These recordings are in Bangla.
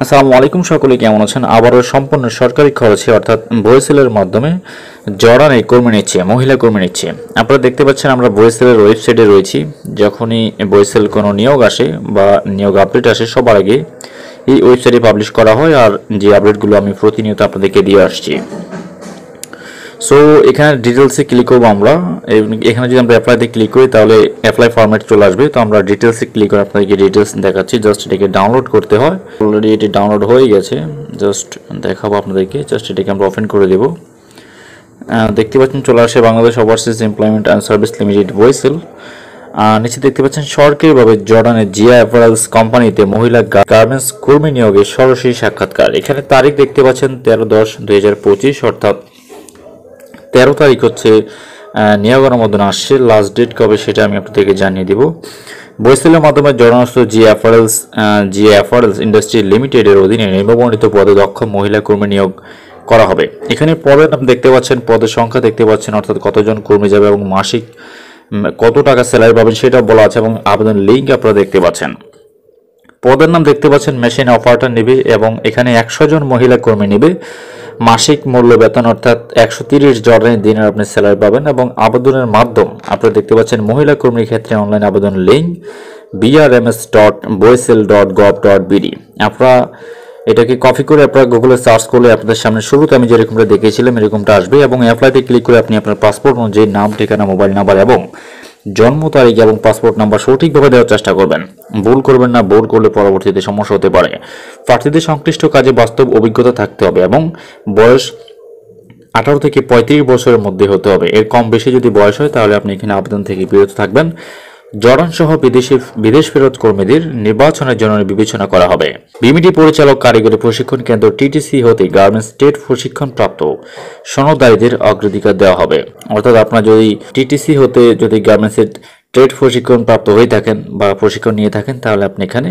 আসসালামু আলাইকুম, সকলে কেমন আছেন? আবারও সম্পূর্ণ সরকারি খরচে অর্থাৎ বইসেলের মাধ্যমে জরানে কর্মী নিচ্ছে, মহিলা কর্মী নিচ্ছে। আপনারা দেখতে পাচ্ছেন আমরা বইসেলের ওয়েবসাইটে রয়েছি। যখনই বইসেল কোনো নিয়োগ আসে বা নিয়োগ আপডেট আসে সবার আগে এই ওয়েবসাইটে পাবলিশ করা হয়, আর যে আপডেটগুলো আমি প্রতিনিয়ত আপনাদেরকে দিয়ে আসছি। সো এখানে ডিটেলসে ক্লিক করবো আমরা। এখানে যদি আমরা অ্যাপ্লাইতে ক্লিক করি তাহলে অ্যাপ্লাই ফরম্যাট চলে আসবে। তো আমরা ডিটেলসে ক্লিক করে আপনাদেরকে ডিটেলস দেখাচ্ছি। জাস্ট এটাকে ডাউনলোড করতে হয়, অলরেডি এটি ডাউনলোড হয়ে গেছে। জাস্ট দেখাবো আপনাদেরকে। জাস্ট এটাকে আমরা ওপেন করে দেবো। দেখতে পাচ্ছেন চলে আসে Bangladesh overseas employment and service limited বইসেল। নিচে দেখতে পাচ্ছেন সরকারিভাবে জর্ডানের জিয়া অ্যাপারেলস কোম্পানিতে মহিলা গার্মেন্টস কর্মী নিয়োগের সরাসরি সাক্ষাৎকার। এখানে তারিখ দেখতে পাচ্ছেন 13/10/2025, অর্থাৎ 13 তারিখ হচ্ছে নিয়োগ অনুমোদন আসছে। লাস্ট ডেট কবে সেটা আমি আপনাদেরকে জানিয়ে দিব। বইসেলের মাধ্যমে জড়ানস্থ জিয়া অ্যাপারেলস ইন্ডাস্ট্রি লিমিটেডের অধীনে নিম্নবর্ণিত পদে দক্ষ মহিলা কর্মী নিয়োগ করা হবে। এখানে পদের নাম দেখতে পাচ্ছেন, পদের সংখ্যা দেখতে পাচ্ছেন, অর্থাৎ কতজন কর্মী যাবে এবং মাসিক কত টাকা স্যালারি পাবেন সেটা বলা আছে, এবং আবেদন লিঙ্ক আপনারা দেখতে পাচ্ছেন। পদের নাম দেখতে পাচ্ছেন মেশিন অপারেটর নেবে, এবং এখানে 100 জন মহিলা কর্মী নেবে। মাসিক মূল্য বেতন অর্থাৎ 130 জর্ডানি দিনের আপনি স্যালারি পাবেন, এবং আবেদনের মাধ্যম আপনারা দেখতে পাচ্ছেন মহিলা কর্মীর ক্ষেত্রে অনলাইন আবেদন লিঙ্ক brms.boisel.gov.bd। আপনারা এটাকে কপি করে আপনারা গুগলে সার্চ করলে আপনাদের সামনে শুরুতে আমি যেরকমটা দেখিয়েছিলাম এরকমটা আসবে, এবং অ্যাপ্লাইতে ক্লিক করে আপনি আপনার পাসপোর্ট অনুযায়ী নাম, ঠিকানা, মোবাইল নাম্বার এবং জন্ম তারিখ এবং পাসপোর্ট নাম্বার সঠিকভাবে দেওয়ার চেষ্টা করবেন। ভুল করবেন না, ভুল করলে পরবর্তীতে সমস্যা হতে পারে। প্রার্থীদের সংশ্লিষ্ট কাজে বাস্তব অভিজ্ঞতা থাকতে হবে এবং বয়স 18 থেকে 35 বছরের মধ্যে হতে হবে। এর কম বেশি যদি বয়স হয় তাহলে আপনি এখানে আবেদন থেকে বিরত থাকবেন। জর্ডান সহ বিদেশ ফেরত কর্মীদের নির্বাচনের জন্য বিবেচনা করা হবে। বিমিটি পরিচালক কারিগরি প্রশিক্ষণ কেন্দ্র টিটিসি হতে গার্মেন্টস ট্রেড প্রশিক্ষণ প্রাপ্ত সনদধারীদের অগ্রাধিকার দেওয়া হবে। অর্থাৎ আপনার যদি টিটিসি হতে যদি গার্মেন্টসের ট্রেড প্রশিক্ষণ প্রাপ্ত হয়ে থাকেন বা প্রশিক্ষণ নিয়ে থাকেন তাহলে আপনি এখানে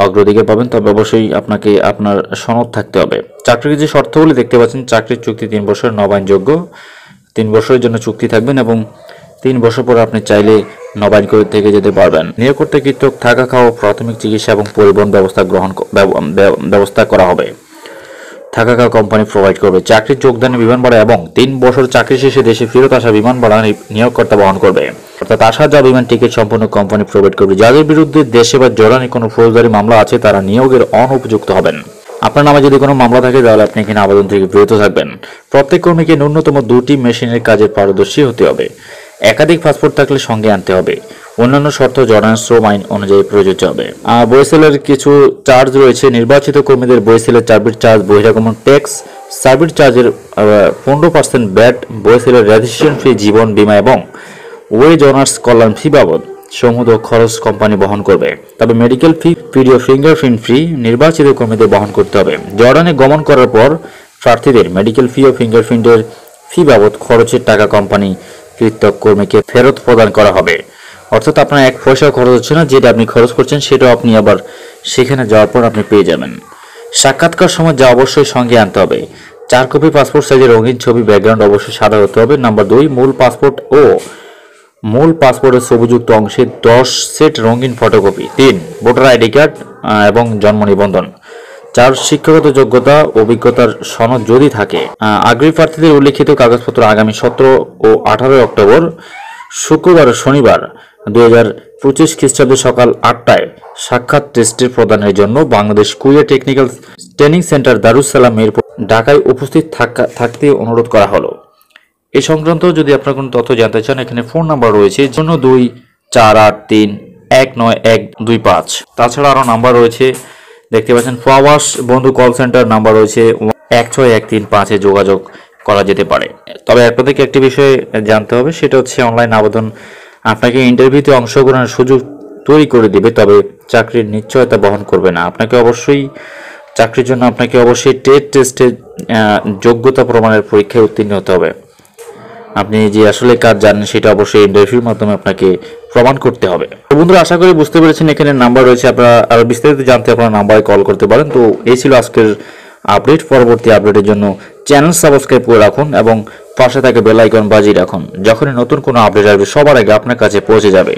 অগ্রাধিকার পাবেন। তবে অবশ্যই আপনাকে আপনার সনদ থাকতে হবে। চাকরির যে শর্তগুলি দেখতে পাচ্ছেন, চাকরির চুক্তি 3 বছর নবায়নযোগ্য, 3 বছরের জন্য চুক্তি থাকবেন এবং 3 বছর পর আপনি চাইলে নবায়ন করে থেকে যেতে পারবেন। নিয়োগ করতে কৃতক থাকা, খাওয়া, প্রাথমিক চিকিৎসা এবং পরিবহন ব্যবস্থা করা হবে। থাকা খাওয়া কোম্পানি প্রোভাইড করবে। চাকরির যোগদানে বিমান ভাড়া এবং 3 বছর চাকরি শেষে দেশে ফেরত আসা বিমান ভাড়া নিয়োগকর্তা বহন করবে। অর্থাৎ আসা যাওয়া বিমান টিকিট সম্পূর্ণ কোম্পানি প্রোভাইড করবে। যাদের বিরুদ্ধে দেশে বা জর্ডানে কোনো ফৌজদারি মামলা আছে তারা নিয়োগের অনুপযুক্ত হবেন। আপনার নামে যদি কোনো মামলা থাকে তাহলে আপনি এখানে আবেদন থেকে বিরত থাকবেন। প্রত্যেক কর্মীকে ন্যূনতম 2টি মেশিনের কাজে পারদর্শী হতে হবে। একাধিক পাসপোর্ট থাকলে সঙ্গে আনতে হবে। অন্যান্য শর্ত জর্ডান শ্রম আইন অনুযায়ী প্রযোজ্য হবে। বইসেলের কিছু চার্জ রয়েছে। নির্বাচিত কর্মীদের বইসেলের সার্ভিস চার্জ, বহিরাগমন ট্যাক্স, সার্ভিস চার্জের 15% ব্যাট, বইসেলের রেজিস্ট্রেশন ফি, জীবন বীমা এবং ওয়েজ অনার্স কল্যাণ ফি বাবদ সমুদ্র খরচ কোম্পানি বহন করবে। তবে মেডিকেল ফি, পিডিও ফিঙ্গারপ্রিন্ট ফি নির্বাচিত কর্মীদের বহন করতে হবে। জর্ডানে গমন করার পর প্রার্থীদের মেডিকেল ফি ও ফিঙ্গারপ্রিন্টের ফি বাবদ খরচের টাকা কোম্পানি কৃতক কর্মীকে ফেরত প্রদান করা হবে। অর্থাৎ আপনার 1 পয়সা খরচ হচ্ছে না, যেটা আপনি খরচ করছেন সেটাও আপনি আবার সেখানে যাওয়ার পর আপনি পেয়ে যাবেন। সাক্ষাৎকার সময় যা অবশ্যই সঙ্গে আনতে হবে: 4 কপি পাসপোর্ট সাইজের রঙিন ছবি, ব্যাকগ্রাউন্ড অবশ্যই সাদা হতে হবে। নাম্বার 2, মূল পাসপোর্টের ছবিযুক্ত অংশে 10 সেট রঙিন ফটোকপি। 3, ভোটার আইডি কার্ড এবং জন্ম নিবন্ধন। 4, শিক্ষাগত যোগ্যতা, অভিজ্ঞতার সনদ যদি থাকে। আগ্রহী প্রার্থীদের উল্লিখিত কাগজপত্র আগামী 17 ও 18 অক্টোবর শুক্রবার ও শনিবার 2025 খ্রিস্টাব্দে সকাল 8টায় সাক্ষাৎ টেস্টের প্রদানের জন্য Bangladesh কুরিয়া technical training centre Darus Salam Mirpur ঢাকায় উপস্থিত থাকতে অনুরোধ করা হলো। এই সংক্রান্ত যদি আপনার কোনো তথ্য জানতে চান এখানে ফোন নাম্বার রয়েছে 0248319125। তাছাড়া আরও নাম্বার রয়েছে দেখতে পাচ্ছেন। প্রবাস বন্ধু কল সেন্টার নাম্বার রয়েছে 16135-এ যোগাযোগ করা যেতে পারে। তবে আপনাদেরকে একটি বিষয় জানতে হবে, সেটা হচ্ছে অনলাইন আবেদন আপনাকে ইন্টারভিউতে অংশগ্রহণের সুযোগ তৈরি করে দিবে, তবে চাকরির নিশ্চয়তা বহন করবে না। চাকরির জন্য আপনাকে অবশ্যই ট্রেড টেস্টে যোগ্যতা প্রমাণের পরীক্ষায় উত্তীর্ণ হতে হবে। আপনি যে আসলে কাজ জানেন সেটা অবশ্যই ইন্টারভিউর মাধ্যমে আপনাকে প্রমাণ করতে হবে। তো বন্ধুরা, আশা করি বুঝতে পেরেছেন। এখানে নাম্বার রয়েছে, আপনারা আরো বিস্তারিত জানতে আপনারা নাম্বারে কল করতে পারেন। তো এই ছিল আজকের আপডেট। পরবর্তী আপডেটের জন্য চ্যানেল সাবস্ক্রাইব করে রাখুন এবং পাশে থাকা বেল আইকন বাজিয়ে রাখুন। যখনই নতুন কোনো আপডেট আসবে সবার আগে আপনার কাছে পৌঁছে যাবে।